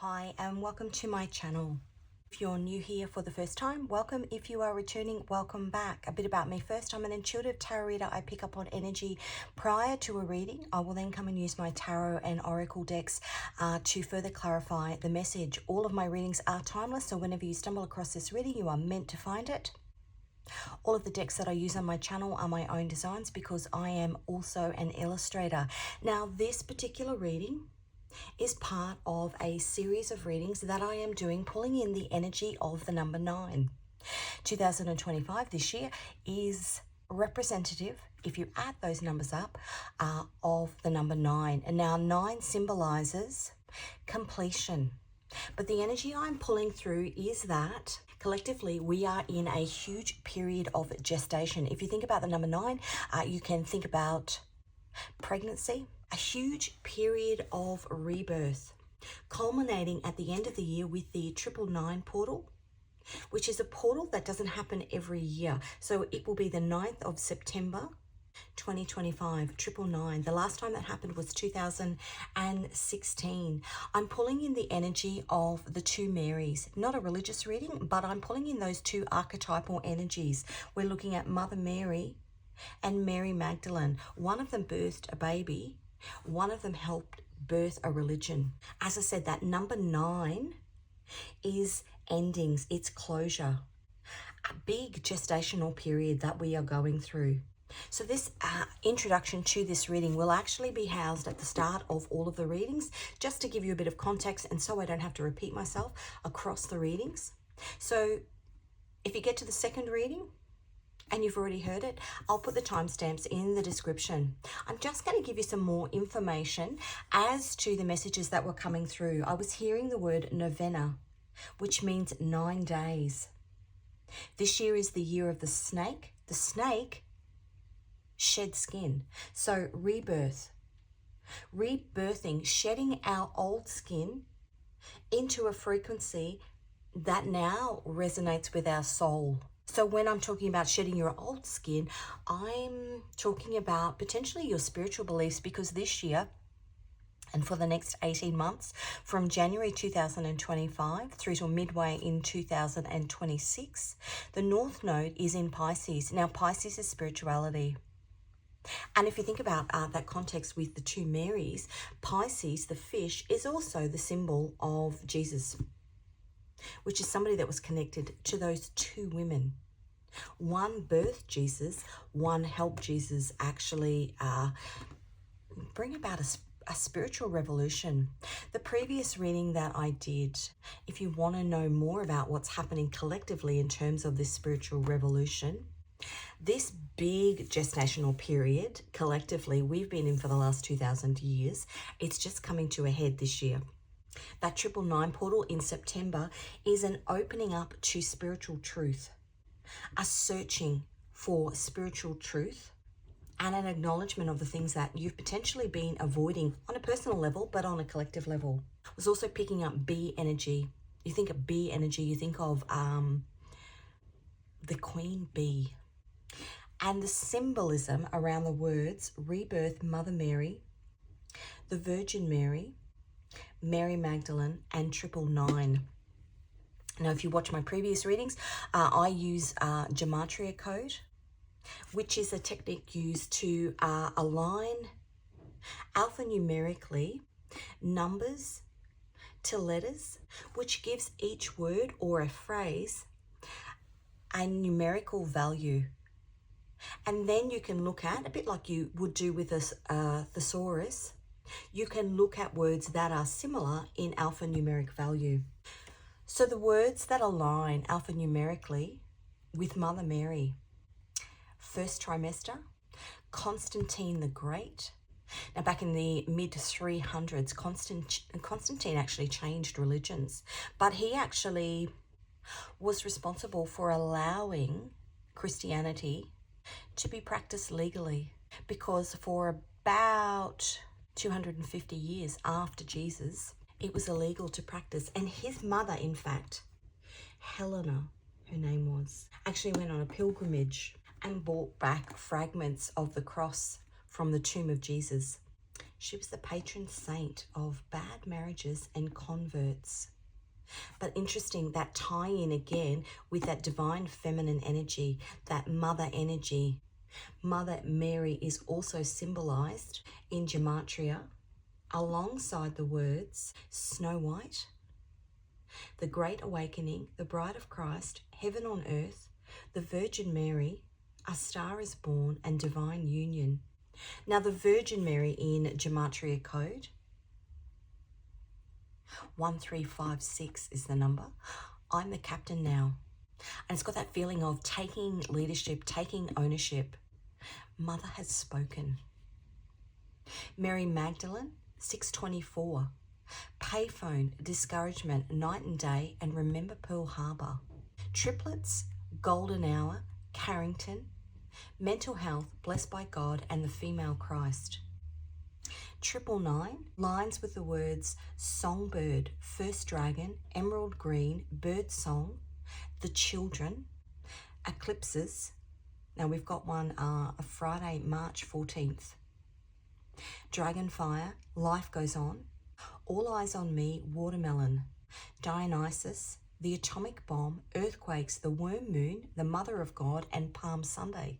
Hi and welcome to my channel. If you're new here for the first time, welcome. If you are returning, welcome back. A bit about me. First, I'm an intuitive tarot reader. I pick up on energy prior to a reading. I will then come and use my tarot and oracle decks to further clarify the message. All of my readings are timeless, so whenever you stumble across this reading, you are meant to find it. All of the decks that I use on my channel are my own designs because I am also an illustrator. Now, this particular reading is part of a series of readings that I am doing, pulling in the energy of the number 9. 2025 this year is representative, if you add those numbers up, of the number 9. And now 9 symbolizes completion. But the energy I'm pulling through is that collectively we are in a huge period of gestation. If you think about the number 9, you can think about pregnancy, a huge period of rebirth, culminating at the end of the year with the 999 portal, which is a portal that doesn't happen every year. So it will be the 9th of September 2025, 999. The last time that happened was 2016. I'm pulling in the energy of the two Marys. Not a religious reading, but I'm pulling in those two archetypal energies. We're looking at Mother Mary and Mary Magdalene. One of them birthed a baby. One of them helped birth a religion. As I said, that number 9 is endings. It's closure. A big gestational period that we are going through. So this introduction to this reading will actually be housed at the start of all of the readings, just to give you a bit of context and so I don't have to repeat myself across the readings. So if you get to the second reading, and you've already heard it, I'll put the timestamps in the description. I'm just going to give you some more information as to the messages that were coming through. I was hearing the word novena, which means 9 days. This year is the year of the snake. The snake sheds skin. So rebirth, rebirthing, shedding our old skin into a frequency that now resonates with our soul. So when I'm talking about shedding your old skin, I'm talking about potentially your spiritual beliefs, because this year and for the next 18 months, from January 2025 through to midway in 2026, the North Node is in Pisces. Now, Pisces is spirituality. And if you think about that context with the two Marys, Pisces, the fish, is also the symbol of Jesus, which is somebody that was connected to those two women. One birthed Jesus, one helped Jesus actually bring about a spiritual revolution. The previous reading that I did, if you want to know more about what's happening collectively in terms of this spiritual revolution, this big gestational period collectively we've been in for the last 2,000 years, it's just coming to a head this year. That 999 portal in September is an opening up to spiritual truth, a searching for spiritual truth, and an acknowledgement of the things that you've potentially been avoiding on a personal level, but on a collective level. I was also picking up bee energy. You think of bee energy, you think of the queen bee. And the symbolism around the words rebirth, Mother Mary, the Virgin Mary, Mary Magdalene, and 999. Now, if you watch my previous readings, I use gematria code, which is a technique used to align alphanumerically numbers to letters, which gives each word or a phrase a numerical value. And then you can look at, a bit like you would do with a thesaurus, you can look at words that are similar in alphanumeric value. So the words that align alphanumerically with Mother Mary: first trimester, Constantine the Great. Now, back in the mid-300s, Constantine actually changed religions, but he actually was responsible for allowing Christianity to be practiced legally, because for about 250 years after Jesus, it was illegal to practice. And his mother, in fact, Helena, her name was, actually went on a pilgrimage and brought back fragments of the cross from the tomb of Jesus. She was the patron saint of bad marriages and converts. But interesting, that tie in again with that divine feminine energy, that mother energy. Mother Mary is also symbolized in gematria alongside the words Snow White, the Great Awakening, the Bride of Christ, Heaven on Earth, the Virgin Mary, a star is born, and divine union. Now the Virgin Mary in gematria code 1356 is the number. I'm the captain now. And it's got that feeling of taking leadership, taking ownership. Mother has spoken. Mary Magdalene, 624. Payphone, discouragement, night and day, and remember Pearl Harbor. Triplets, golden hour, Carrington, mental health, blessed by God, and the female Christ. 999, lines with the words songbird, first dragon, emerald green, bird song, the children, eclipses. Now we've got one Friday, March 14th. Dragonfire, life goes on. All eyes on me, watermelon. Dionysus, the atomic bomb, earthquakes, the worm moon, the mother of God, and Palm Sunday.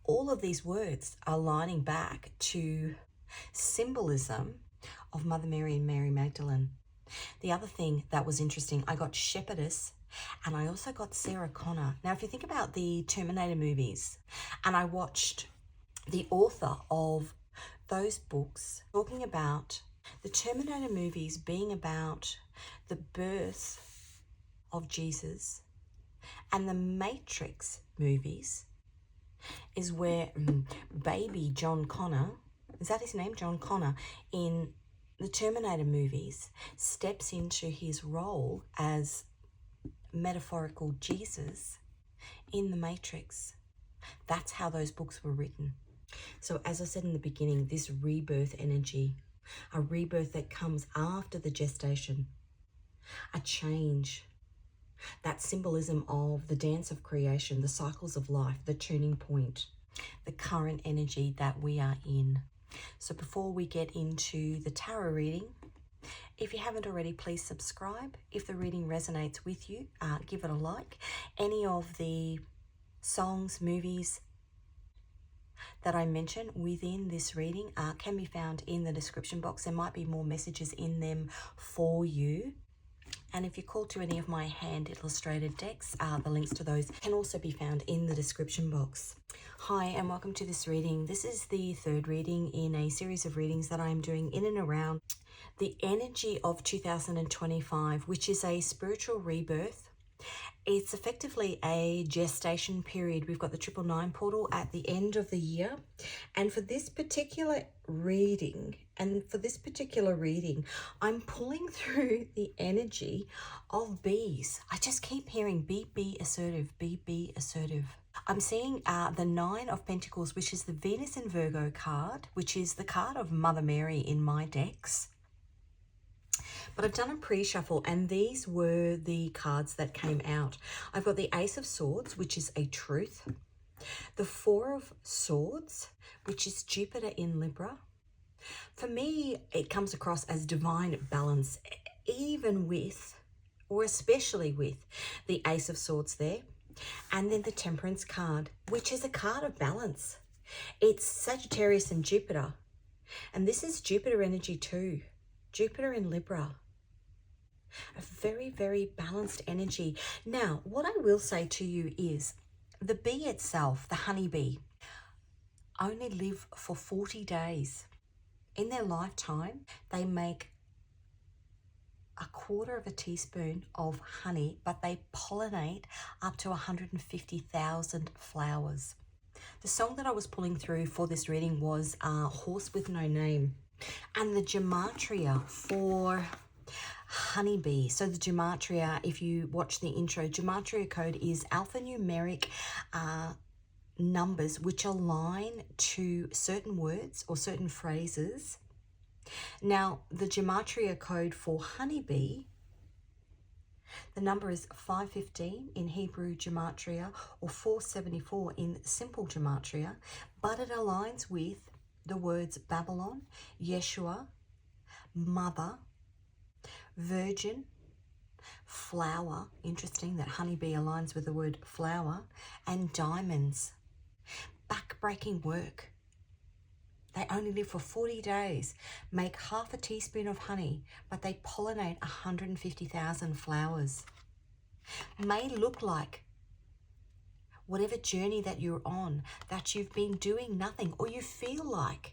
All of these words are lining back to symbolism of Mother Mary and Mary Magdalene. The other thing that was interesting, I got shepherdess and I also got Sarah Connor. Now, if you think about the Terminator movies, and I watched the author of those books talking about the Terminator movies being about the birth of Jesus, and the Matrix movies is where baby John Connor, is that his name? John Connor, in the Terminator movies, steps into his role as metaphorical Jesus in the Matrix. That's how those books were written. So as I said in the beginning, this rebirth energy, a rebirth that comes after the gestation, a change, that symbolism of the dance of creation, the cycles of life, the turning point, the current energy that we are in. So before we get into the tarot reading, if you haven't already, please subscribe. If the reading resonates with you, give it a like. Any of the songs, movies that I mention within this reading can be found in the description box. There might be more messages in them for you. And if you're called to any of my hand illustrated decks, the links to those can also be found in the description box. Hi, and welcome to this reading. This is the third reading in a series of readings that I'm doing in and around the energy of 2025, which is a spiritual rebirth. It's effectively a gestation period. We've got the 999 portal at the end of the year. And for this particular reading, I'm pulling through the energy of bees. I just keep hearing be assertive, be assertive. I'm seeing the 9 of Pentacles, which is the Venus in Virgo card, which is the card of Mother Mary in my decks. But I've done a pre-shuffle and these were the cards that came out. I've got the Ace of Swords, which is a truth. The 4 of Swords, which is Jupiter in Libra. For me, it comes across as divine balance, even with, or especially with, the Ace of Swords there. And then the Temperance card, which is a card of balance. It's Sagittarius and Jupiter. And this is Jupiter energy too. Jupiter in Libra. A very, very balanced energy. Now, what I will say to you is the bee itself, the honeybee, only live for 40 days. In their lifetime, they make a quarter of a teaspoon of honey, but they pollinate up to 150,000 flowers. The song that I was pulling through for this reading was Horse with No Name. And the gematria for honeybee. So the gematria, if you watch the intro, gematria code is alphanumeric numbers which align to certain words or certain phrases. Now, the gematria code for honeybee, the number is 515 in Hebrew gematria or 474 in simple gematria, but it aligns with the words Babylon, Yeshua, mother, virgin, flower, interesting that honeybee aligns with the word flower, and diamonds. Back-breaking work. They only live for 40 days, make half a teaspoon of honey, but they pollinate 150,000 flowers. May look like whatever journey that you're on, that you've been doing nothing, or you feel like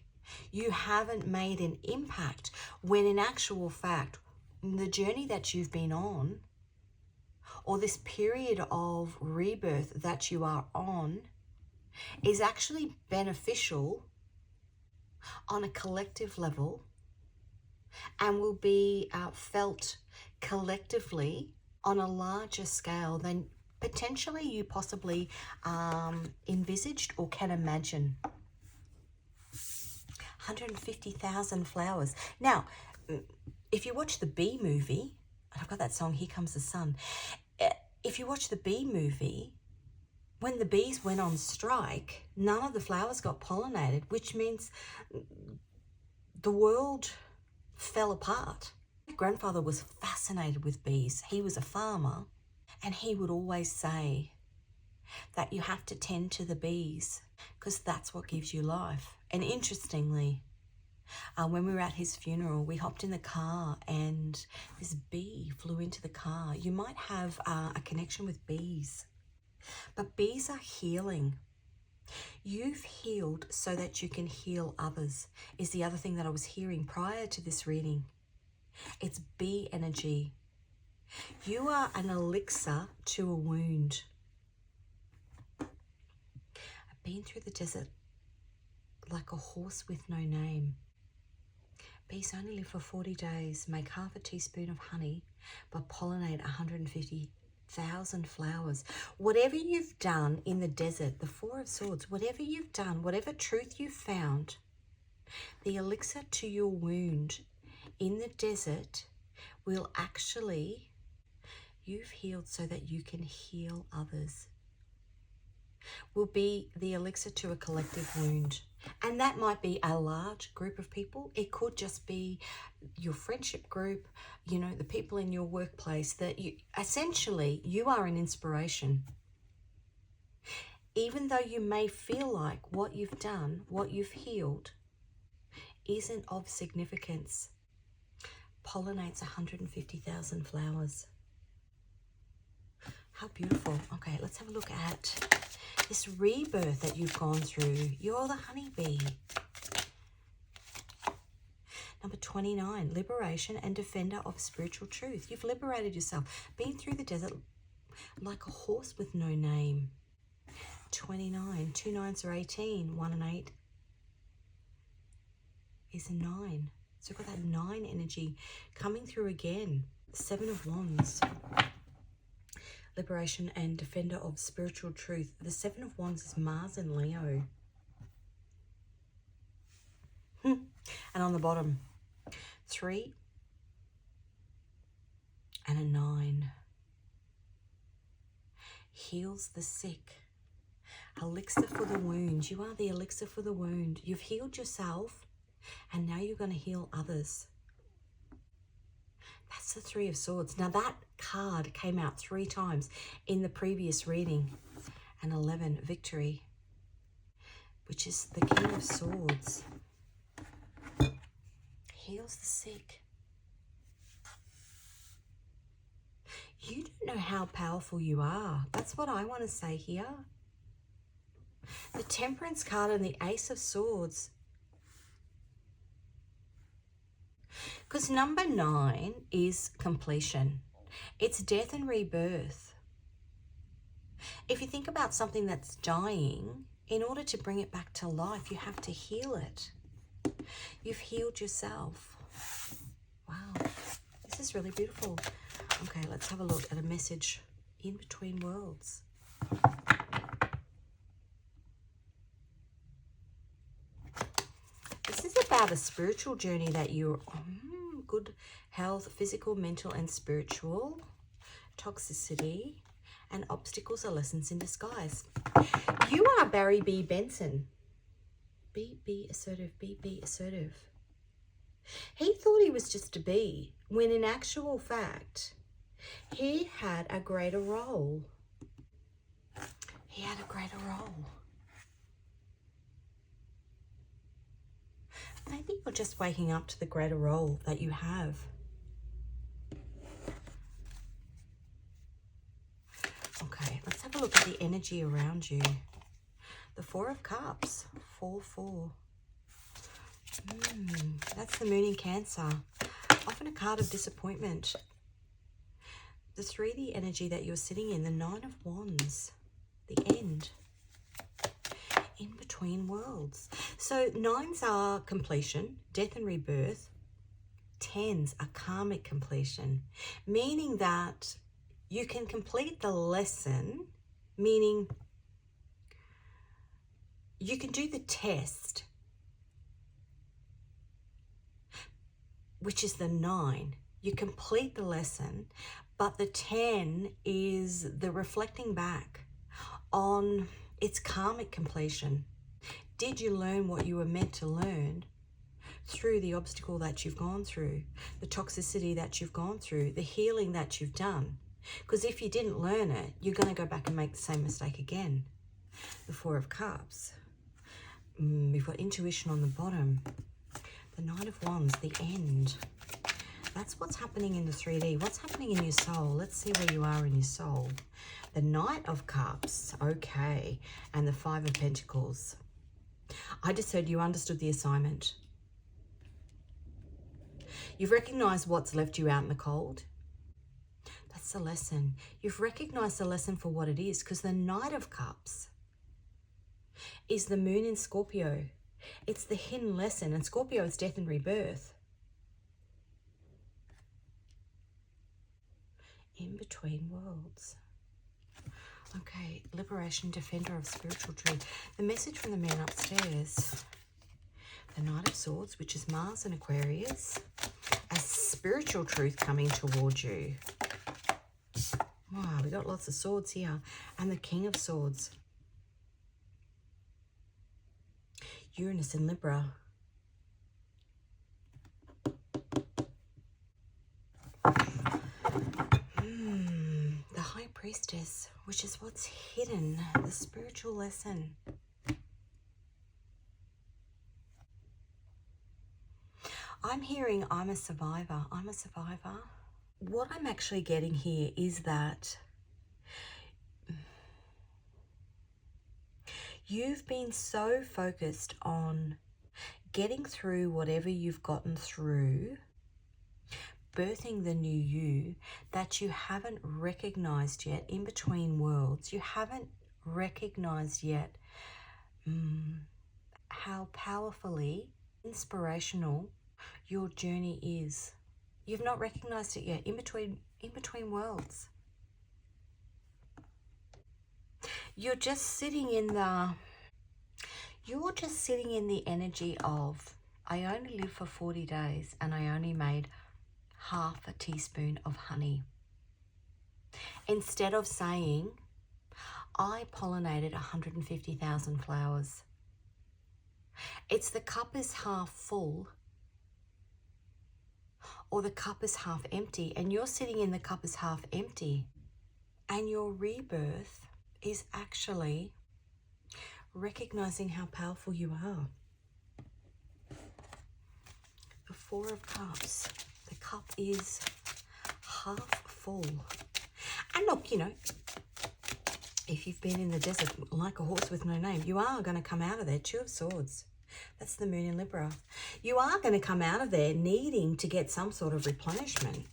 you haven't made an impact, when in actual fact, the journey that you've been on, or this period of rebirth that you are on, is actually beneficial on a collective level, and will be felt collectively on a larger scale than potentially you possibly envisaged or can imagine. 150,000 flowers. Now, if you watch the Bee movie, and I've got that song, Here Comes the Sun. If you watch the Bee movie, when the bees went on strike, none of the flowers got pollinated, which means the world fell apart. My grandfather was fascinated with bees. He was a farmer, and he would always say that you have to tend to the bees because that's what gives you life. And interestingly, when we were at his funeral, we hopped in the car and this bee flew into the car. You might have a connection with bees, but bees are healing. You've healed so that you can heal others, is the other thing that I was hearing prior to this reading. It's bee energy. You are an elixir to a wound. I've been through the desert like a horse with no name. Bees only live for 40 days, make half a teaspoon of honey, but pollinate 150,000 flowers. Whatever you've done in the desert, the Four of Swords, whatever you've done, whatever truth you've found, the elixir to your wound in the desert will actually, you've healed so that you can heal others, will be the elixir to a collective wound. And that might be a large group of people. It could just be your friendship group, you know, the people in your workplace, that you essentially, you are an inspiration. Even though you may feel like what you've done, what you've healed, isn't of significance, pollinates 150,000 flowers. How beautiful. Okay, let's have a look at this rebirth that you've gone through. You're the honeybee. Number 29, liberation and defender of spiritual truth. You've liberated yourself, been through the desert like a horse with no name. 29, 2 9s are 18, 1 and 8 is a 9. So we've got that 9 energy coming through again. 7 of Wands. Liberation and defender of spiritual truth. The 7 of Wands is Mars and Leo. And on the bottom, 3 and a 9. Heals the sick. Elixir for the wound. You are the elixir for the wound. You've healed yourself, and now you're going to heal others. That's the 3 of Swords. Now that card came out 3 times in the previous reading. And 11, victory, which is the King of Swords. Heals the sick. You don't know how powerful you are. That's what I want to say here. The Temperance card and the Ace of Swords. Because number 9 is completion. It's death and rebirth. If you think about something that's dying, in order to bring it back to life, you have to heal it. You've healed yourself. Wow, this is really beautiful. Okay, let's have a look at a message in between worlds. This is about a spiritual journey that you're on. Good health, physical, mental, and spiritual. Toxicity and obstacles are lessons in disguise. You are Barry B. Benson. Be assertive, be assertive. He thought he was just a bee, when in actual fact, he had a greater role. He had a greater role. Maybe you're just waking up to the greater role that you have. Okay, let's have a look at the energy around you. The Four of Cups, 4-4. That's the Moon in Cancer. Often a card of disappointment. The 3, the energy that you're sitting in. The 9 of Wands, the end. In between worlds. So 9s are completion, death and rebirth. 10s are karmic completion, meaning that you can complete the lesson, meaning you can do the test, which is the 9. You complete the lesson, but the 10 is the reflecting back on its karmic completion. Did you learn what you were meant to learn through the obstacle that you've gone through, the toxicity that you've gone through, the healing that you've done? Because if you didn't learn it, you're going to go back and make the same mistake again. The 4 of Cups. We've got intuition on the bottom. The 9 of Wands, the end. That's what's happening in the 3D. What's happening in your soul? Let's see where you are in your soul. The Knight of Cups, okay. And the 5 of Pentacles. I just heard you understood the assignment. You've recognized what's left you out in the cold. That's the lesson. You've recognized the lesson for what it is, because the Knight of Cups is the Moon in Scorpio. It's the hidden lesson, and Scorpio is death and rebirth. In between worlds. Okay, liberation, defender of spiritual truth. The message from the man upstairs. The Knight of Swords, which is Mars and Aquarius. A spiritual truth coming towards you. Wow, we got lots of swords here. And the King of Swords. Uranus in Libra. The High Priestess, which is what's hidden, the spiritual lesson. I'm hearing I'm a survivor. I'm a survivor. What I'm actually getting here is that you've been so focused on getting through whatever you've gotten through, birthing the new you, that you haven't recognized yet in between worlds. You haven't recognized yet how powerfully inspirational your journey is. You've not recognized it yet in between worlds. You're just sitting in the energy of, I only lived for 40 days and I only made half a teaspoon of honey. Instead of saying, I pollinated 150,000 flowers. It's the cup is half full or the cup is half empty, and you're sitting in the cup is half empty. And your rebirth is actually recognizing how powerful you are. The 4 of Cups. The cup is half full. And look, you know, if you've been in the desert like a horse with no name, you are going to come out of there. 2 of Swords. That's the Moon in Libra. You are going to come out of there needing to get some sort of replenishment.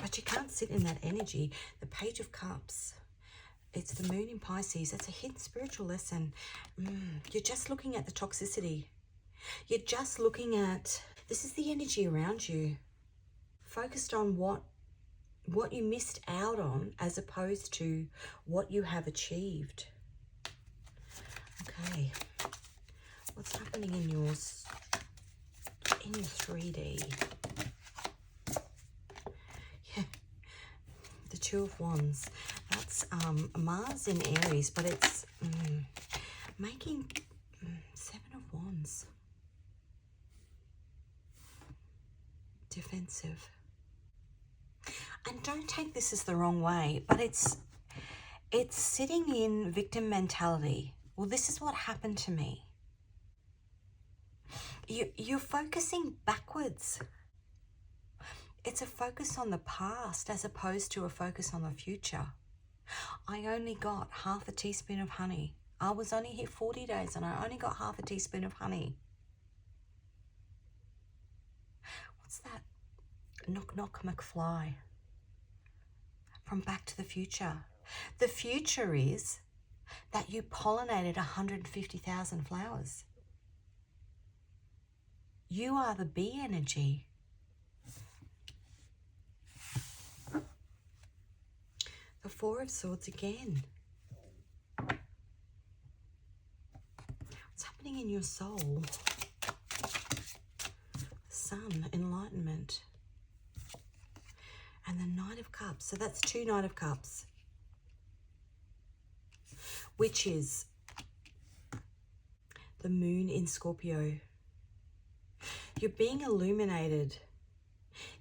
But you can't sit in that energy. The Page of Cups. It's the Moon in Pisces. That's a hidden spiritual lesson. You're just looking at the toxicity. You're just looking at, this is the energy around you. Focused on what you missed out on as opposed to what you have achieved. Okay. What's happening in your 3D? Yeah. The 2 of Wands. That's Mars in Aries, but it's making 7 of Wands. Wands. Defensive. And don't take this as the wrong way, but it's sitting in victim mentality. Well, this is what happened to me. You're focusing backwards. It's a focus on the past as opposed to a focus on the future. I only got half a teaspoon of honey. I was only here 40 days and I only got half a teaspoon of honey. What's that? Knock knock McFly from Back to the Future. The future is that you pollinated 150,000 flowers. You are the bee energy. The Four of Swords again. What's happening in your soul? Sun, enlightenment. And the Knight of Cups. So that's 2 Knight of Cups. Which is the moon in Scorpio. You're being illuminated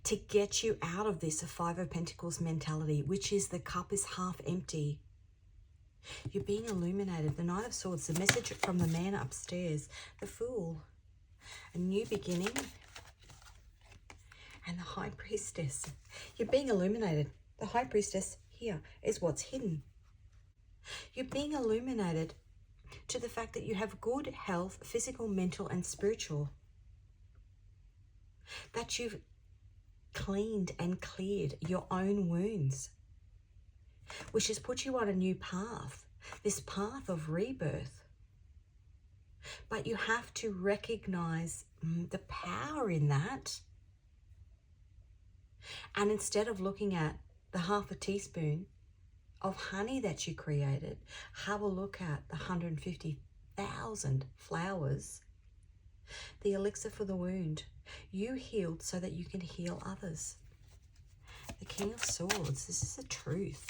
to get you out of this Five of Pentacles mentality, which is the cup is half empty. You're being illuminated. The Knight of Swords, the message from the man upstairs. The Fool, a new beginning. And the High Priestess. You're being illuminated. The High Priestess here is what's hidden. You're being illuminated to the fact that you have good health, physical, mental, and spiritual. That you've cleaned and cleared your own wounds, which has put you on a new path, this path of rebirth. But you have to recognize the power in that. And instead of looking at the half a teaspoon of honey that you created, have a look at the 150,000 flowers, the elixir for the wound. You healed so that you can heal others. The King of Swords, this is the truth.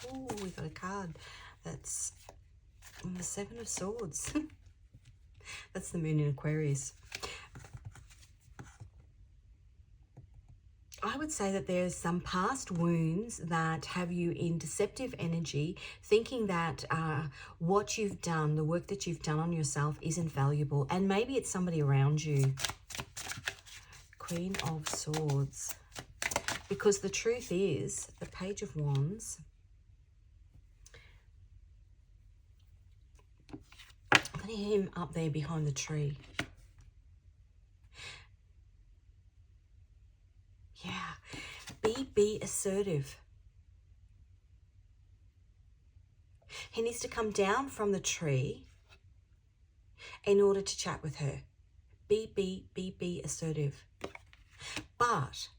Oh, we got a card that's the Seven of Swords. That's the moon in Aquarius. I would say that there's some past wounds that have you in deceptive energy, thinking that what you've done, the work that you've done on yourself isn't valuable. And maybe it's somebody around you. Queen of Swords. Because the truth is, the Page of Wands. Look at him up there behind the tree. Yeah, be assertive. He needs to come down from the tree in order to chat with her. Be assertive. But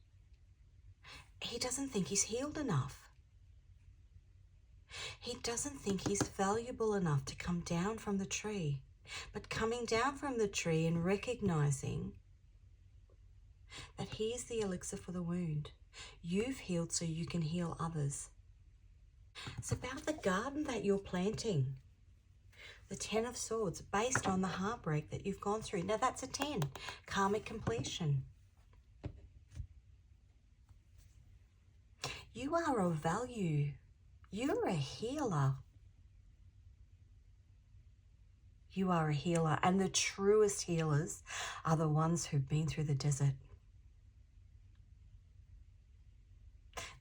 he doesn't think he's healed enough. He doesn't think he's valuable enough to come down from the tree. But coming down from the tree and recognizing that he is the elixir for the wound. You've healed so you can heal others. It's about the garden that you're planting. The 10 of Swords, based on the heartbreak that you've gone through. Now that's a 10, karmic completion. You are of value. You're a healer. You are a healer, and the truest healers are the ones who've been through the desert.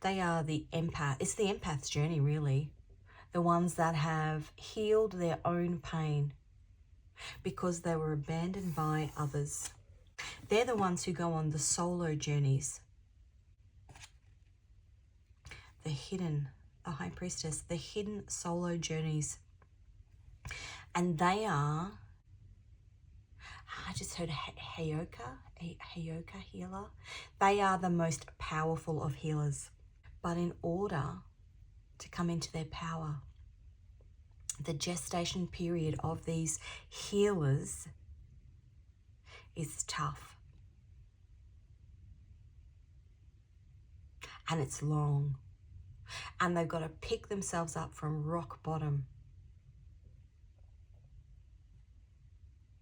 They are the empath. It's the empath's journey, really. The ones that have healed their own pain because they were abandoned by others. They're the ones who go on the solo journeys. The High Priestess, the hidden solo journeys. And they are, I just heard a Heyoka healer. They are the most powerful of healers. But in order to come into their power, the gestation period of these healers is tough. And it's long. And they've got to pick themselves up from rock bottom.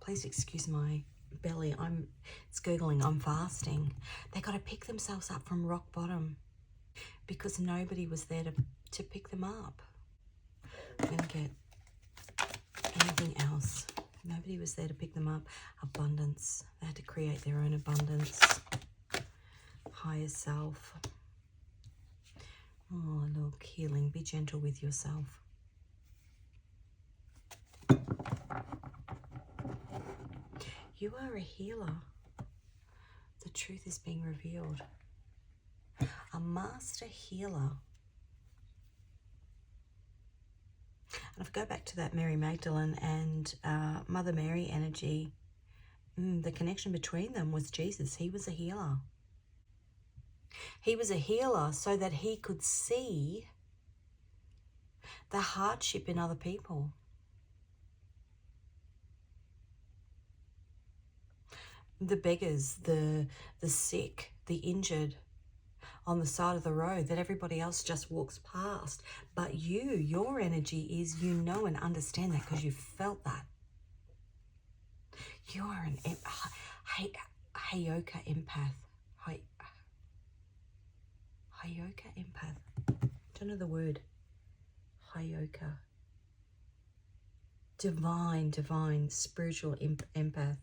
please excuse my belly. It's gurgling. I'm fasting. They got to pick themselves up from rock bottom because nobody was there to pick them up. I'm going to get anything else. Nobody was there to pick them up. Abundance. They had to create their own abundance. Higher self. Oh, look, healing. Be gentle with yourself. You are a healer. The truth is being revealed. A master healer. And if I go back to that Mary Magdalene and Mother Mary energy, the connection between them was Jesus. He was a healer. He was a healer so that he could see the hardship in other people. The beggars, the sick, the injured on the side of the road that everybody else just walks past. But your energy is you know and understand that because you felt that. You are an Hayoka empath. Hayoka empath. Don't know the word. Hayoka. Divine, spiritual empath.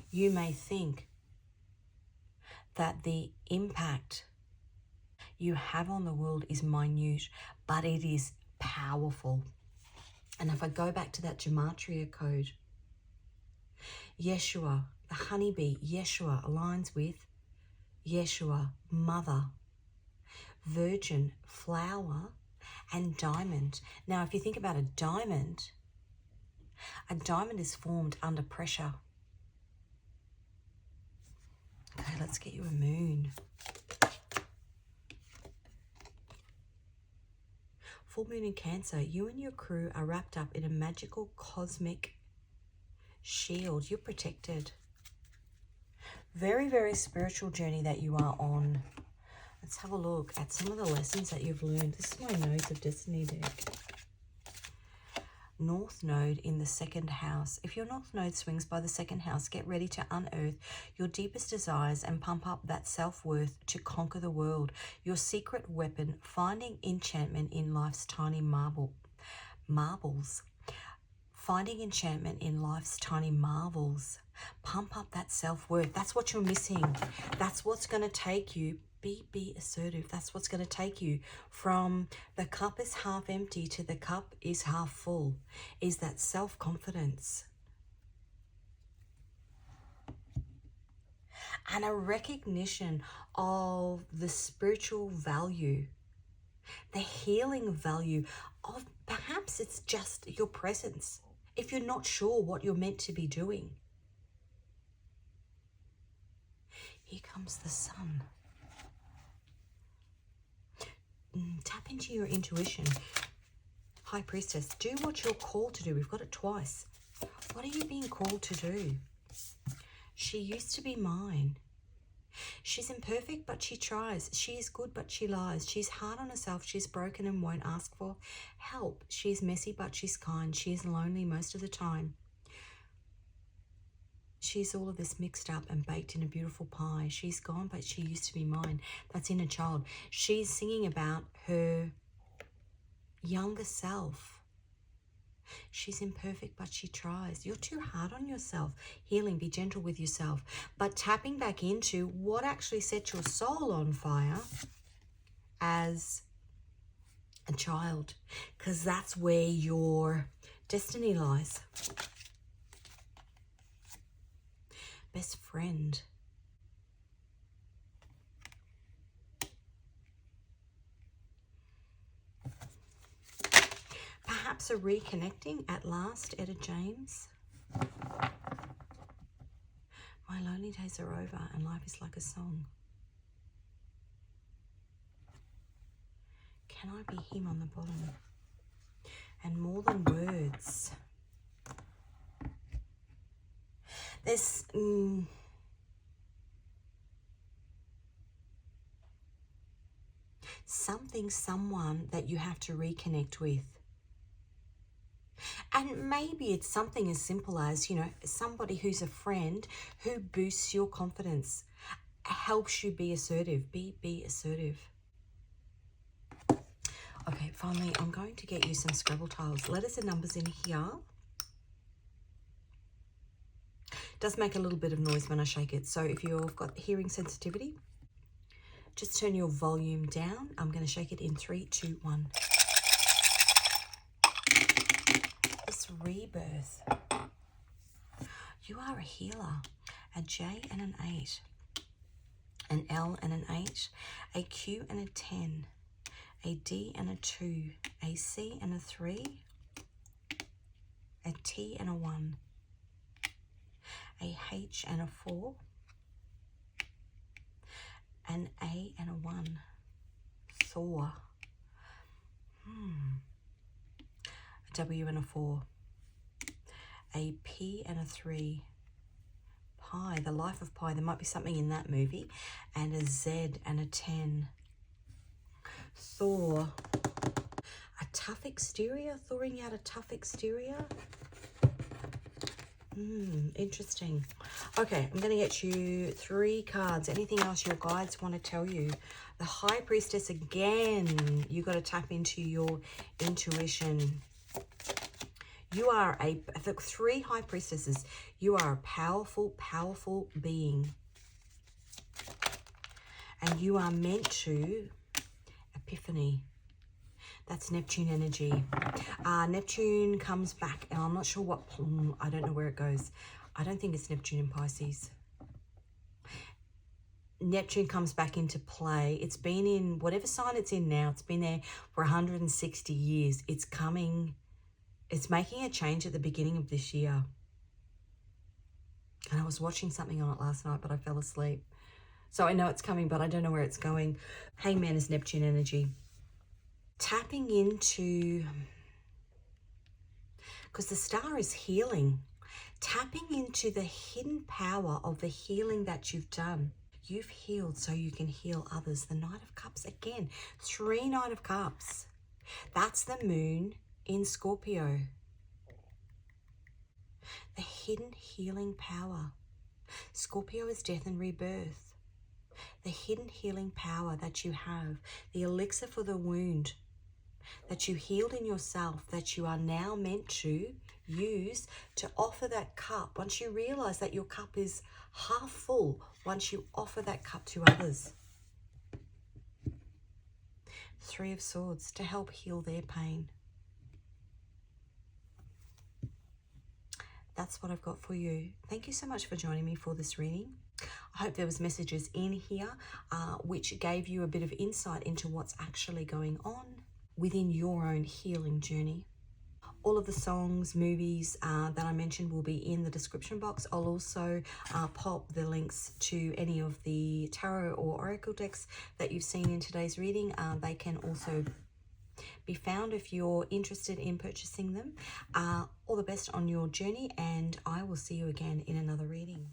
You may think that the impact you have on the world is minute, but it is powerful. And if I go back to that gematria code, Yeshua, the honeybee, Yeshua aligns with Yeshua, mother, virgin, flower, and diamond. Now, if you think about a diamond is formed under pressure. Okay, let's get you a moon. Full moon in Cancer, you and your crew are wrapped up in a magical cosmic shield. You're protected. Very, very spiritual journey that you are on. Let's have a look at some of the lessons that you've learned. This is my Nodes of Destiny deck. North Node in the second house. If your North Node swings by the second house, get ready to unearth your deepest desires and pump up that self-worth to conquer the world. Your secret weapon, finding enchantment in life's tiny marbles. Finding enchantment in life's tiny marvels. Pump up that self-worth. That's what you're missing. That's what's going to take you. Be assertive. That's what's going to take you from the cup is half empty to the cup is half full. Is that self-confidence. And a recognition of the spiritual value, the healing value of perhaps it's just your presence. If you're not sure what you're meant to be doing. Here comes the sun. Tap into your intuition. High Priestess, do what you're called to do. We've got it twice. What are you being called to do? She used to be mine. She's imperfect, but she tries. She is good, but she lies. She's hard on herself. She's broken and won't ask for help. She's messy, but she's kind. She is lonely most of the time. She's all of this mixed up and baked in a beautiful pie. She's gone, but she used to be mine. That's inner child. She's singing about her younger self. She's imperfect, but she tries. You're too hard on yourself. Healing, be gentle with yourself. But tapping back into what actually set your soul on fire as a child. Because that's where your destiny lies. Best friend. Perhaps a reconnecting at last, Etta James. My lonely days are over and life is like a song. Can I be him on the bottom? And more than words. There's someone that you have to reconnect with. And maybe it's something as simple as, you know, somebody who's a friend who boosts your confidence, helps you be assertive. Be assertive. Okay, finally, I'm going to get you some Scrabble tiles. Letters and numbers in here. Does make a little bit of noise when I shake it. So if you've got hearing sensitivity, just turn your volume down. I'm going to shake it in 3, 2, 1. This rebirth. You are a healer. A J and an 8. An L and an 8. A Q and a 10. A D and a 2. A C and a 3. A T and a 1. A H and a 4. An A and a 1. Thor. A W and a 4. A P and a 3. Pi, the life of Pi. There might be something in that movie. And a Z and a 10. Thor. A tough exterior. Thawing out a tough exterior. Interesting. Okay, I'm going to get you 3 cards. Anything else your guides want to tell you? The High Priestess again. You got to tap into your intuition. You are the 3 High Priestesses. You are a powerful, powerful being. And you are meant to epiphany. That's Neptune energy. Neptune comes back, and I'm not sure what, I don't know where it goes. I don't think it's Neptune in Pisces. Neptune comes back into play. It's been in whatever sign it's in now. It's been there for 160 years. It's coming, it's making a change at the beginning of this year. And I was watching something on it last night, but I fell asleep. So I know it's coming, but I don't know where it's going. Hangman is Neptune energy. Tapping into, because the star is healing, tapping into the hidden power of the healing that you've done. You've healed so you can heal others. The Knight of Cups again, 3 Knight of Cups. That's the moon in Scorpio. The hidden healing power. Scorpio is death and rebirth. The hidden healing power that you have, the elixir for the wound that you healed in yourself, that you are now meant to use to offer that cup. Once you realize that your cup is half full, once you offer that cup to others. 3 of Swords, to help heal their pain. That's what I've got for you. Thank you so much for joining me for this reading. I hope there was messages in here which gave you a bit of insight into what's actually going on within your own healing journey. All of the songs, movies that I mentioned will be in the description box. I'll also pop the links to any of the tarot or oracle decks that you've seen in today's reading. They can also be found if you're interested in purchasing them. All the best on your journey, and I will see you again in another reading.